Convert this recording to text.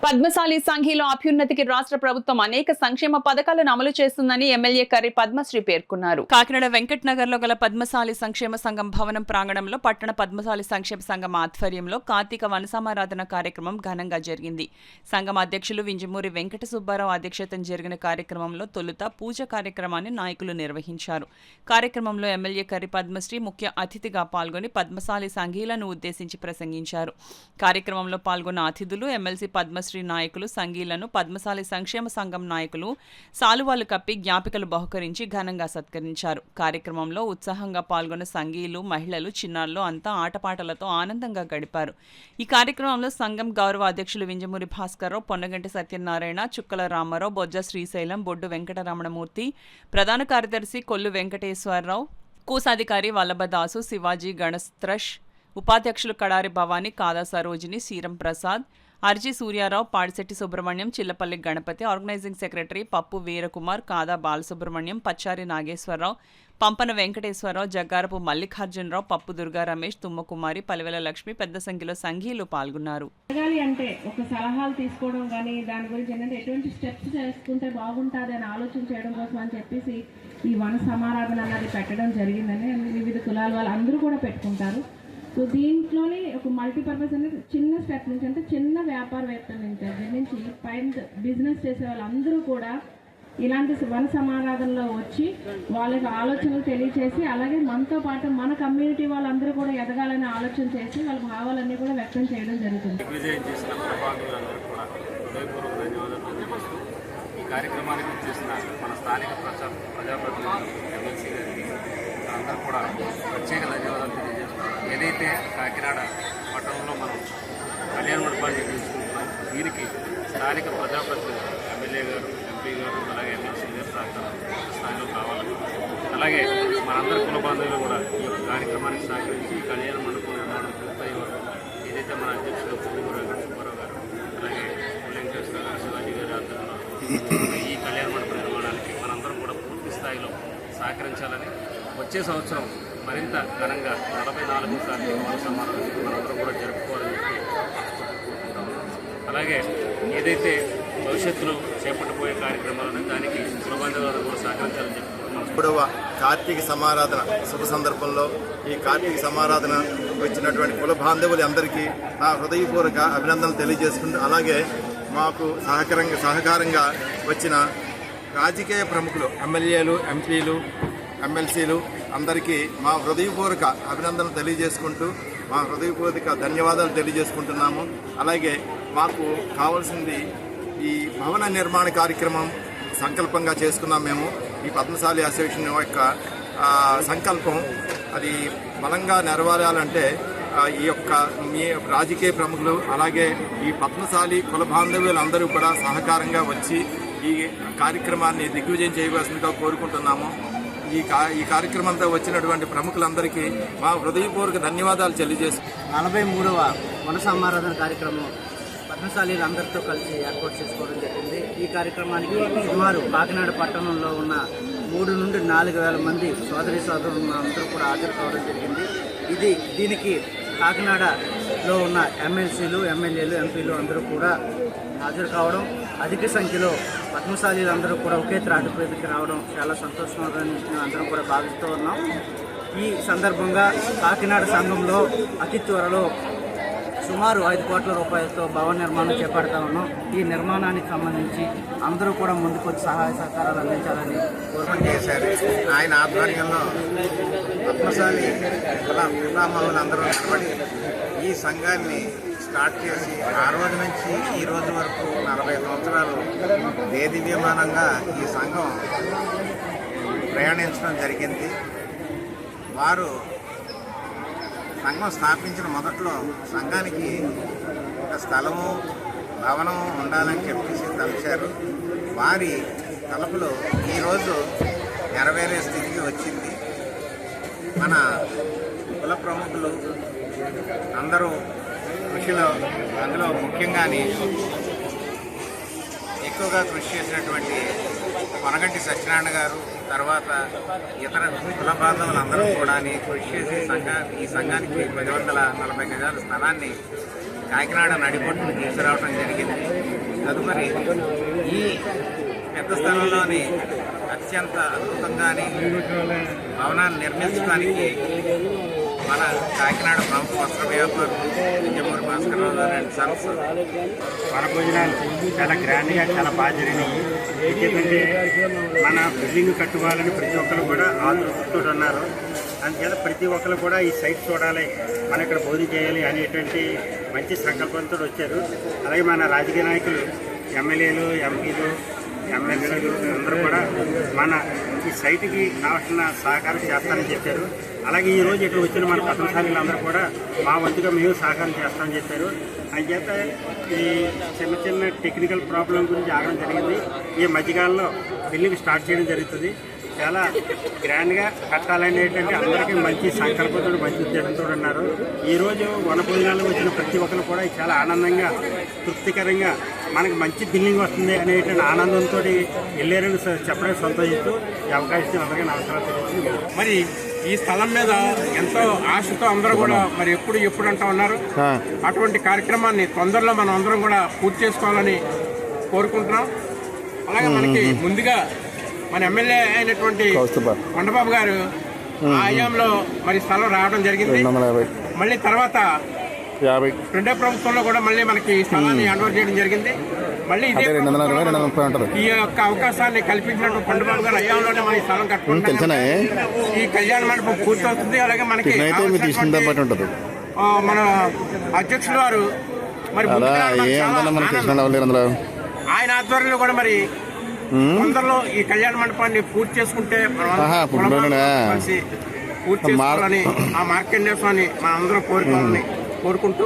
పద్మశాలి సంఘీలో అభ్యున్నతికి రాష్ట్ర ప్రభుత్వం అనేక సంక్షేమ పథకాలను అమలు చేస్తుందని ఎమ్మెల్యే కర్రి పద్మశ్రీ పేర్కొన్నారు. కాకినాడ వెంకట్ నగర్ లో గల పద్మశాలి సంక్షేమ సంఘం భవనం ప్రాంగణంలో పట్టణ పద్మశాలి సంక్షేమ సంఘం ఆధ్వర్యంలో కార్తీక వనసమారాధన కార్యక్రమం ఘనంగా జరిగింది. సంఘం అధ్యక్షులు వింజమూరి వెంకట సుబ్బారావు అధ్యక్షతన జరిగిన కార్యక్రమంలో తొలుత పూజ కార్యక్రమాన్ని నాయకులు నిర్వహించారు. కార్యక్రమంలో ఎమ్మెల్యే కర్రి పద్మశ్రీ ముఖ్య అతిథిగా పాల్గొని పద్మశాలి సంఘీలను ఉద్దేశించి ప్రసంగించారు. కార్యక్రమంలో పాల్గొన్న అతిథులు ఎమ్మెల్సీ పద్మశ్రీ నాయకులు సంఘీలను పద్మశాలి సంక్షేమ సంఘం నాయకులు సాలువాలు కప్పి జ్ఞాపికలు బహుకరించి ఘనంగా సత్కరించారు. కార్యక్రమంలో ఉత్సాహంగా పాల్గొన్న సంఘీలు మహిళలు చిన్నారులు అంతా ఆటపాటలతో ఆనందంగా గడిపారు. ఈ కార్యక్రమంలో సంఘం గౌరవ అధ్యక్షులు వింజమూరి భాస్కర్రావు, పొన్నగంటి సత్యనారాయణ, చుక్కల రామారావు, బొజ్జ శ్రీశైలం, బొడ్డు వెంకటరమణమూర్తి, ప్రధాన కార్యదర్శి కొల్లు వెంకటేశ్వరరావు, కోశాధికారి వల్లభదాసు, శివాజీ గణస్త్రష్, ఉపాధ్యక్షులు కడారి భవానీ, కాదా సరోజిని, సీరం ప్రసాద్, అర్జీ సూర్యారావు, పాడిశెట్టి సుబ్రహ్మణ్యం, చిల్లపల్లి గణపతి, ఆర్గనైజింగ్ సెక్రటరీ పప్పు వీరకుమార్, కాదా బాలసుబ్రహ్మణ్యం, పచ్చారి నాగేశ్వరరావు, పంపన వెంకటేశ్వరరావు, జగ్గారపు మల్లికార్జునరావు, పప్పు దుర్గా రమేష్, తుమ్మకుమారి, పలివెల లక్ష్మి పెద్ద సంఖ్యలో సంఘీయులు పాల్గొన్నారు. అంటే ఒక సలహాలు తీసుకోవడం కానీ దాని గురించి ఏంటంటే ఎటువంటి స్టెప్స్ చేసుకుంటే బాగుంటుంది అని ఆలోచన చేయడం కోసం అని చెప్పేసి ఈ వన సమారాధన అన్నది పెట్టడం జరిగిందని వివిధ కులాల వాళ్ళు అందరూ కూడా పెట్టుకుంటారు. సో దీంట్లోనే ఒక మల్టీపర్పస్ అనేది చిన్న స్టెప్ నుంచి అంటే చిన్న వ్యాపారవేత్త నుంచి దగ్గర నుంచి పైన బిజినెస్ చేసే వాళ్ళందరూ కూడా ఇలాంటి వన సమారాధనలో వచ్చి వాళ్ళకి ఆలోచనలు తెలియచేసి అలాగే మనతో పాటు మన కమ్యూనిటీ వాళ్ళందరూ కూడా ఎదగాలని ఆలోచన చేసి వాళ్ళ భావాలన్నీ కూడా వ్యక్తం చేయడం జరుగుతుంది. ఈ కార్యక్రమానికి చేసిన మన స్థానిక ప్రజాప్రతినిధులు ఎమ్మెల్సీ గారికి అందరూ కూడా ప్రత్యేక ధన్యవాదాలు తెలియజేస్తున్నాం. ఏదైతే కాకినాడ పట్టణంలో మనం కళ్యాణ మండపాన్ని నిర్మించుకుంటున్నాం, దీనికి స్థానిక ప్రజాప్రతినిధులు ఎమ్మెల్యే గారు, ఎంపీ గారు, అలాగే ఎమ్మెల్సీ గారు సహకారం స్థాయిలో కావాలి. అలాగే మనందరి కుల బాంధవులు కూడా ఈ యొక్క కార్యక్రమానికి సహకరించి ఈ కళ్యాణ మండపం నిర్మాణం పూర్తయ్యే వరకు ఏదైతే మన అధ్యక్షులు పువ్వూరు వెంకట సుబ్బారావు గారు, అలాగే వెంకటేశ్వర గారు, శివాజీ గారి ఆధ్వర్యంలో ఈ కళ్యాణ మండప నిర్మాణానికి మనందరం కూడా పూర్తి స్థాయిలో సహకరించాలని, వచ్చే సంవత్సరం మరింత ఘనంగా 44 కార్తీక వన సమారాధన మనందరం కూడా జరుపుకోవాలని చెప్పి కోరుకుంటాము. అలాగే ఏదైతే భవిష్యత్తులో చేపట్టబోయే కార్యక్రమాలను దానికి కులబంధువులను కూడా సహకరించాలని చెప్పుకుంటున్నాం. 3వ కార్తీక సమారాధన శుభ సందర్భంలో ఈ కార్తీక సమారాధన వచ్చినటువంటి కుల బాంధవులు అందరికీ నా హృదయపూర్వక అభినందనలు తెలియజేసుకుంటూ, అలాగే మాకు సహకారంగా వచ్చిన రాజకీయ ప్రముఖులు ఎమ్మెల్యేలు, ఎంపీలు, ఎమ్మెల్సీలు అందరికీ మా హృదయపూర్వక అభినందనలు తెలియజేసుకుంటూ మా హృదయపూర్వక ధన్యవాదాలు తెలియజేసుకుంటున్నాము. అలాగే మాకు కావాల్సింది ఈ భవన నిర్మాణ కార్యక్రమం సంకల్పంగా చేసుకున్నాం. మేము ఈ పద్మశాలి అసోసియేషన్ యొక్క సంకల్పం అది బలంగా నెరవేరాలంటే ఈ యొక్క మీ రాజకీయ ప్రముఖులు అలాగే ఈ పద్మశాలి కుల బాంధవ్యులు అందరూ కూడా సహకారంగా వచ్చి ఈ కార్యక్రమాన్ని దిగ్విజయం చేయవలసిందిగా కోరుకుంటున్నాము. ఈ కార్యక్రమంతో వచ్చినటువంటి ప్రముఖులందరికీ మా హృదయపూర్వక ధన్యవాదాలు తెలియజేస్తున్నాం. 43వ వన సమారాధన కార్యక్రమం పద్మశాలీలు అందరితో కలిసి ఏర్పాటు చేసుకోవడం జరిగింది. ఈ కార్యక్రమానికి సుమారు కాకినాడ పట్టణంలో ఉన్న 3 నుండి 4 వేల మంది సోదరి సోదరులు అందరూ కూడా హాజరు కావడం జరిగింది. దీనికి కాకినాడలో ఉన్న ఎమ్మెల్సీలు, ఎమ్మెల్యేలు, ఎంపీలు అందరూ కూడా హాజరు కావడం, అధిక సంఖ్యలో పద్మశాలీలు అందరూ కూడా ఒకే త్రాటిపైకి రావడం చాలా సంతోషంగా అందరం కూడా భావిస్తూ ఉన్నాం. ఈ సందర్భంగా కాకినాడ సంఘంలో అతి త్వరలో సుమారు 5 కోట్ల రూపాయలతో భవన నిర్మాణం చేపడతా ఉన్నాం. ఈ నిర్మాణానికి సంబంధించి అందరూ కూడా ముందుకొచ్చి సహాయ సహకారాలు అందించాలని కోరుకుంటూ చేశారు. ఆయన ఆధ్వర్యంలో పద్మశాలి కులామహులు అందరూ నిలబడి ఈ సంఘాన్ని స్టార్ట్ చేసి ఆ రోజు నుంచి ఈ రోజు వరకు 40 సంవత్సరాలు దేదీప్యమానంగా ఈ సంఘం ప్రయాణించడం జరిగింది. వారు సంఘం స్థాపించిన మొదట్లో సంఘానికి ఒక స్థలము, భవనం ఉండాలని చెప్పేసి తలచారు. వారి తలపులో ఈరోజు నెరవేరే స్థితికి వచ్చింది. మన కుల ప్రముఖులు అందరూ కృషిలో అందులో ముఖ్యంగానే ఎక్కువగా కృషి చేసినటువంటి కొనగంటి సత్యనారాయణ గారు, తర్వాత ఇతర కుల బాంధవులందరూ కూడా కృషి చేసి ఈ సంఘానికి 1040 గజాల స్థలాన్ని కాకినాడ నడిపొట్టును తీసుకురావడం జరిగింది. తదుపరి ఈ పెద్ద స్థలంలోని అత్యంత అద్భుతంగాని భవనాన్ని నిర్మించడానికి మన కాకినాడ ప్రముఖ వస్త్ర వ్యాపారులు విజయమూరి భాస్కరరావు అండ్ సన్స్ వనభోజనాలు చాలా గ్రాండ్గా చాలా బాగా జరిగినాయి. ఎందుకంటే మన బిల్డింగ్ కట్టుకోవాలని ప్రతి ఒక్కరు కూడా ఆతృతతో ఉన్నారు. అందుచేత ప్రతి ఒక్కరు కూడా ఈ సైట్ చూడాలి, మనం ఇక్కడ భోజనం చేయాలి అనేటువంటి మంచి సంకల్పంతో వచ్చారు. అలాగే మన రాజకీయ నాయకులు, ఎమ్మెల్యేలు, ఎంపీలు, ఎమ్మెల్యేలు అందరూ కూడా మన ఈ సైట్కి కావాల్సిన సహకారం చేస్తానని చెప్పారు. అలాగే ఈరోజు ఇక్కడ వచ్చిన మన పట్టణశాలీలు అందరూ కూడా మా వంతుగా మేము సహకారం చేస్తామని చెప్పారు. అంచేత ఈ చిన్న చిన్న టెక్నికల్ ప్రాబ్లం గురించి ఆగడం జరిగింది. ఈ మధ్యకాలంలో బిల్డింగ్ స్టార్ట్ చేయడం జరుగుతుంది. చాలా గ్రాండ్గా కట్టాలనేటువంటి అందరికీ మంచి సంకల్పంతో మంచి ఉద్దేశంతో ఉన్నారు. ఈరోజు వనభోజనాలు వచ్చిన ప్రతి ఒక్కరు కూడా చాలా ఆనందంగా తృప్తికరంగా మనకు మంచి బిల్డింగ్ వస్తుంది అనేటువంటి ఆనందంతో వెళ్ళారని చెప్పడం సంతోషిస్తూ ఈ అవకాశం అందరికీ నమస్కారాలు తెలియజేస్తుంది. మరి ఈ స్థలం మీద ఎంతో ఆశతో అందరూ కూడా మరి ఎప్పుడు అంటూ ఉన్నారు. అటువంటి కార్యక్రమాన్ని తొందరలో మనం అందరం కూడా పూర్తి చేసుకోవాలని కోరుకుంటున్నాం. అలాగే మనకి ముందుగా మన ఎమ్మెల్యే అయినటువంటి కొండబాబు గారు ఆ హయాంలో మరి స్థలం రావడం జరిగింది. మళ్ళీ తర్వాత రెండో ప్రభుత్వంలో కూడా మళ్ళీ మనకి స్థలాన్ని హ్యాండ్ఓవర్ చేయడం జరిగింది. మళ్ళీ ఇదే ఈ యొక్క అవకాశాన్ని కల్పించినట్టు కొండబాబు గారు హయాంలోనే మన స్థలం కట్టుకుంటున్నాం. ఈ కళ్యాణ మండపం పూర్తవుతుంది. అలాగే మనకి మన అధ్యక్షులు వారు మరి ఆయన ఆధ్వర్యంలో కూడా మరి తొందరలో ఈ కళ్యాణ మండపాన్ని పూర్తి చేసుకుంటే కలిసి పూర్తి చేసుకోవాలని ఆ మార్కండేయ స్వామిని మన అందరం కోరుకుంటూ